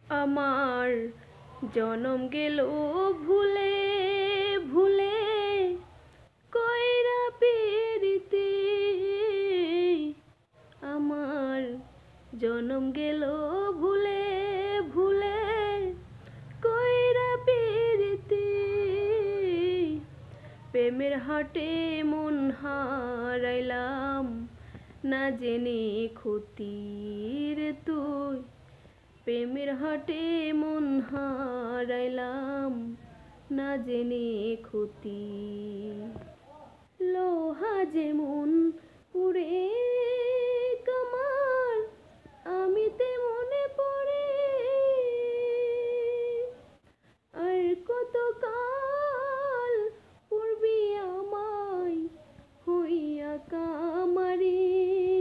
আমার জনম গেল ভুলে ভুলে কইরা পিরিতি। আমার জনম গেল ভুলে ভুলে কইরা পিরিতি। প্রেমের হাটে মন হারাইলাম না জেনে ক্ষতির তুই। প্রেমের হাটে মন হারাইলাম না জেনে ক্ষতি। লোহা যেমন পুড়ে কামার আমি তেমন পড়ে। আর কত কাল পড়বি আমায় হইয়া কামারি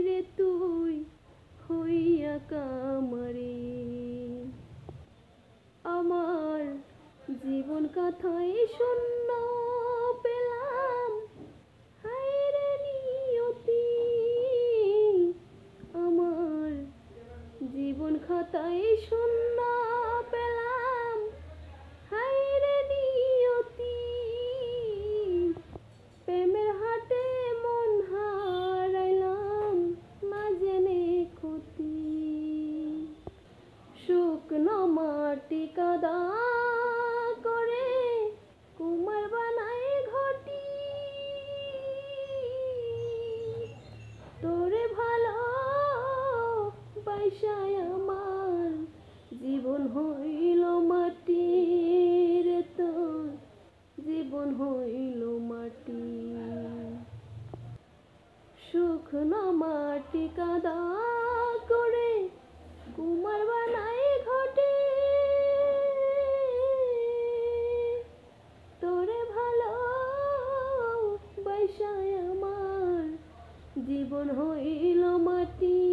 রে তুই হইয়া কামারি। আমার জীবন কথাই শূন্য পেলাম হায়রে নিয়তি। আমার জীবন খাতায় শূন্য পেলাম হায়রে নিয়তি। প্রেমের হাটে মন হারাইলাম না জেনে ক্ষতি। শুকনো মাটি কাদা করে কুমার বানায় ঘটি। তোরে ভালো বাইসায় আমার জীবন হইল মাটি রে তোর জীবন হইল মাটি। শুকনো মাটি কাদা করে কুমার বানায় ঘটে। তোরে ভালো বাইসায় আমার জীবন হইল মাটি।